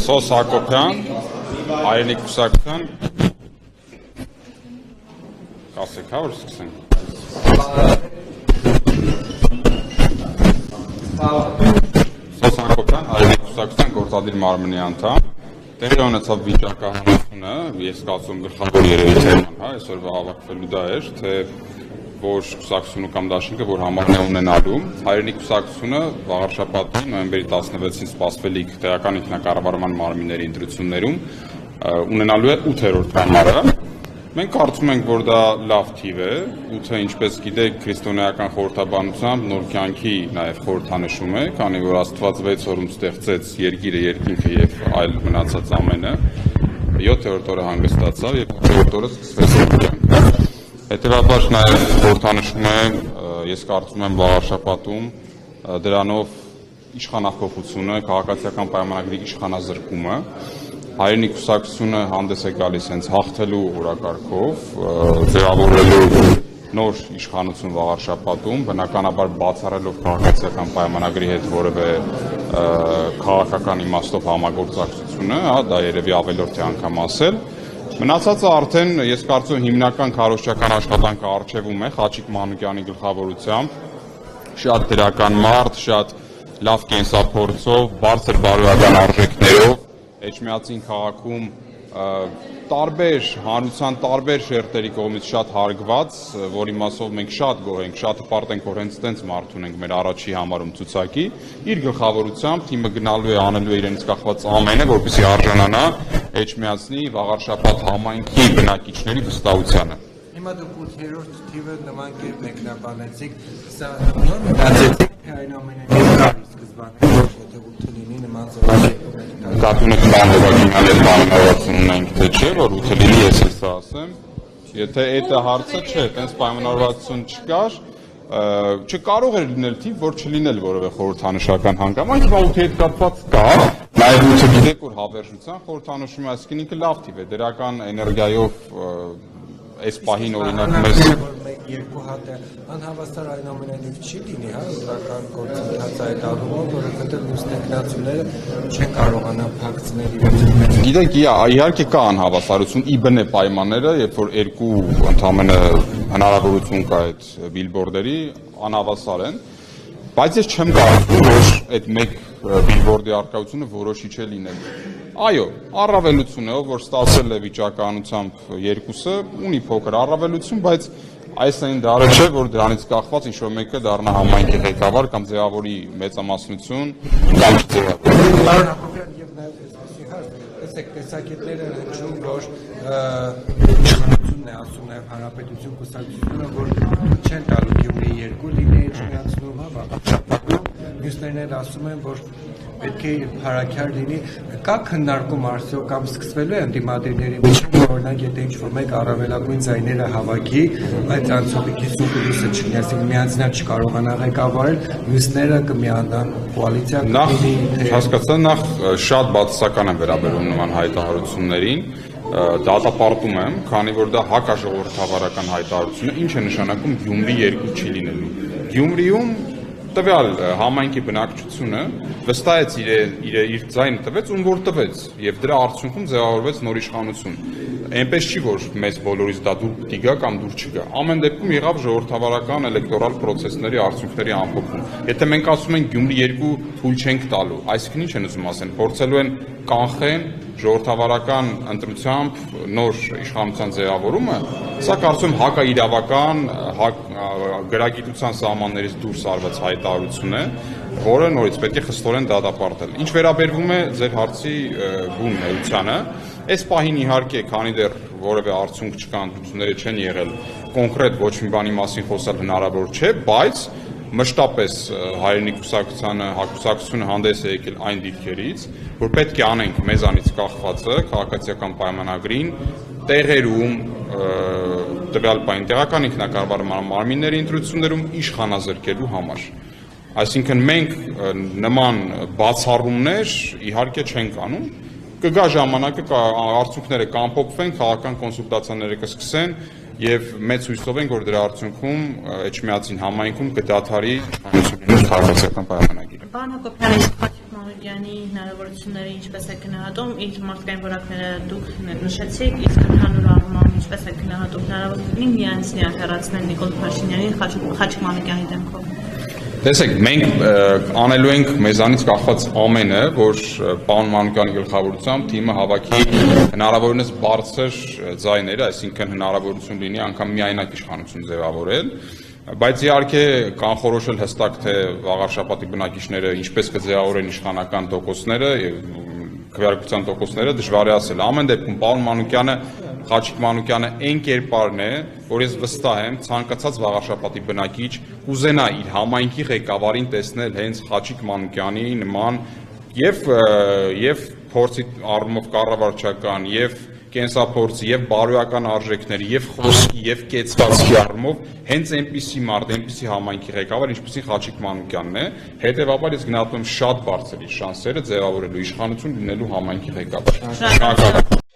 Սոս Հակոբյան, Հայրենիք կուսակցության, կասեք, հա, որ սկսենք։ Սոս Հակոբյան, Հայրենիք կուսակցության գործադիր մարմնի անդամ, տեղի ունեցավ վիճակահանությունը, ես կարծում գլխավոր երևույթներն են, հա, այսօրվա հավաքվելու դա էր, թե որ կուսակցությունը կամ դաշինքը, որ համարն է ունենալու, Հայրենիք կուսակցությունը վաղ շաբաթին նոյեմբերի 16-ին սպասվելիք տեղական ինքնակառավարման մարմինների ընտրություններում ունենալու է 8-րդ համարը։ Մենք կարծում ենք, որ դա լավ թիվ է, 8-ը, ինչպես գիտեք, քրիստոնեական խորհրդաբանությամբ նոր կյանքի նաև խորհրդանշում է, քանի որ Աստված 6 օրում ստեղծեց երկիրը, երկինքը եւ այլ մնացած ամենը, 7-րդ օրը հանգստացավ եւ 8-րդ օրը սկսվեց կյանքը։ Հետևաբար նաև խորհրդանշում է, ես կարծում եմ վաղաշաբաթում դրանով իշխանափոխությունը, քաղաքացիական պայմանագրի իշխանազրկումը, Հայրենիք կուսակցությունը հանդես է գալիս հենց հաղթելու օրակարգով, ձևավորելու նոր իշխանություն վաղաշաբաթում, բնականաբար բացառելով քաղաքացիական պայմանագրի հետ որևէ քաղաքական իմաստով համագործակցությունը, դա երևի ավելորդ է անգամ ասել։ Մնացածը արդեն ես կարծում եմ հիմնական քարոզչական աշխատանքը առջևում է Խաչիկ Մանուկյանի գլխավորությամբ, շատ դրական մարդ, շատ լավ կենսափորձով, բարձր բարոյական արժեքներով, Էջմիածին քաղաքում տարբեր հանրության տարբեր շերտերի կողմից շատ հարգված, որի մասով մենք շատ գոհ ենք, շատ հպարտ ենք, որ հենց այդպես մարդ ունենք մեր առաջի համարում ցուցակի, իր գլխավորությամբ թիմը գնալու է անելու է իրենից կախված ամենը, որպեսզի արժանանա Էջմիածնի վաղարշաբաթ համայնքի բնակիչների վստահությանը։ Հիմա դուք 8-րդ թիվը նման կերպ մեկնաբանեցիք, սա մտածեցիք, թե այն ամենաներկարի սկզբանե, որ եթե 8-ը լինի նման ձևակերպում եք։ Կատունը կբանվագինալ էր պայմանավորվածություն ունենք, թե չէ, որ 8-ը լինի, ես հեսա ասեմ, եթե էտը հարցը չէ, տենց պայմանավորվածություն չկար, չկարող էր լինել թիվ, որ չլինել որևէ խորհրդանշական հանգամանք, հիմա 8-ի հետ կապված կա, նաև 8-ը գիտեք, որ հավերժության խորհրդանշում է, այսինքն ինքը լավ թիվ է, դրական էներգիայով այս պահին օրինակ մեզ երկու հատ է անհավասար այնուամենայնիվ չի լինի, հա, դրական գործընթաց այդ առումով, որովհետև մյուս տեխնացուները չեն կարողանա փակցնել իրենց։ Գիտեք, իհարկե կա անհավասարություն, ի բնե պայմանները, երբ որ երկու ընդամենը հնարավորություն կա այդ բիլբորդերի, անհավասար են, բայց ես չեմ կարծում, որ այդ մեկ բիլբորդի առկայությունը որոշիչ է լինել։ Այո, առավելություն է, որ ստացել է վիճակահանությամբ երկուսը, ունի փոքր առավելություն, բայց այս այն դարը չէ, որ դրանից կախված ինչ-որ մեկը դառնա համայնքի ղեկավար կամ ձևավորի մեծամասնություն կամ չձևավորի։ Պարոն Հակոբյան, եւ նաեւ այսպեսի հարց, տեսեք, տեսակետները հնչում, որ իշխանությունն է ասում նաեւ Հանրապետություն կուսակցությունը, որ չեն տալու Գյումրի 2 լինի Էջմիածնում, հա, վաղաշաբաթում, մյուսներն էլ ասում են, որ պետք է հարաքյար լինի, կա քննարկում արդյոք կամ սկսվելու է ընդդիմադիրների միջև, օրինակ եթե ինչ-որ մեկ առավելագույն ձայները հավաքի, այդ անցողի 50%-ը չլինի, այսինքն միանձնյալ չկարողանա ղեկավարել, մյուսները կմիանան կոալիցիա կլինի, թե հասկացա, նախ շատ բացասական են վերաբերում նման հայտարարություններին, դատապարտում եմ, քանի որ դա հակաժողովրդավարական հայտարարություն է, ինչ է նշանակում Գյումրի 2 չի լինելու։ Գյումրիում տվյալ համայնքի բնակչությունը վստահեց իր ձայնը տվեց, ում որ տվեց, եւ դրա արդյունքում ձևավորվեց նոր իշխանություն։ Այնպես չի, որ մեզ բոլորից դա դուր պիտի գա կամ դուր չգա։ Ամեն դեպքում եղավ ժողովրդավարական էլեկտորալ պրոցեսների արդյունքների ամփոփում։ Եթե մենք ասում ենք Գյումրի 2 թույլ չենք տալու, այսինքն ինչ են ուզում ասեն, փորձելու են կանխեն ժողովրդավարական ընտրությամբ նոր իշխանության ձևավորումը, սա կարծում եմ հակաիրավական, գրագիտության սահմաններից դուրս արված հայտարարություն է, որը նորից պետք է խստորեն դատապարտել։ Ինչ վերաբերվում է ձեր հարցի բուն էությանը, այս պահին իհարկե, քանի դեռ որևէ արդյունք չկա, ընտրությունները չեն եղել, կոնկրետ ոչ մի բանի մասին խոսալ հնարավոր չէ, բայց մշտապես Հայրենիք կուսակցությունը հանդես է եկել այն դիրքերից, որ պետք է անենք մեզանից կախվածը քաղաքացիական պայմանագրին տեղերում տվյալ պայն տեղական ինքնակառավարման մարմինների ընտրություններում իշխանազրկելու համար։ Այսինքն մենք նման բացառումներ իհարկե չենք անում, կգա ժամանակը, արդյունքները կամփոփվեն, քաղաքական կոնսուլտացիաները կսկսեն եւ մեծ հույսով ենք, որ դրա արդյունքում Էջմիածին համայնքում կդադարի քաղաքացիական պայմանագիրը։ Պարոն Հակոբյան, Մանուկյանի հնարավորությունները ինչպես է գնահատում, իր մարդկային որակները դուք նշեցիք, իսկ ընդհանուր առմամբ ինչպես է գնահատում հնարավորությունին միանցնի հեռացնել Նիկոլ Փաշինյանին Խաչիկ Մանուկյանի դեմքով։ Տեսեք, մենք անելու ենք մեզանից կախված ամենը, որ պարոն Մանուկյանի գլխավորությամբ թիմը հավաքի հնարավորինս բարձր ձայները, այսինքն հնարավորություն լինի անգամ միայնակ իշխանություն ձևավորել, բայց իհարկե կանխորոշել հստակ թե Վաղարշապատի բնակիչները ինչպես կձևավորեն իշխանական տոկոսները եւ քվեարկության տոկոսները դժվար է ասել։ Ամեն դեպքում պարոն Մանուկյանը Խաչիկ Մանուկյանը այն կերպարն է, որ ես վստահ եմ ցանկացած Վաղարշապատի բնակիչ կուզենա իր համայնքի ղեկավարին տեսնել հենց Խաչիկ Մանուկյանի նման եւ փորձի առումով կառավարչական եւ կենսափորձի եւ բարոյական արժեքների եւ խոսքի եւ կեցվածքի առումով հենց այնպիսի մարդ, այնպիսի համայնքի ղեկավար, ինչպիսին Խաչիկ Մանուկյանն է, հետեւաբար ես գնահատում եմ շատ բարձր իր շանսերը ձևավորելու իշխանություն լինելու համայնքի ղեկավար։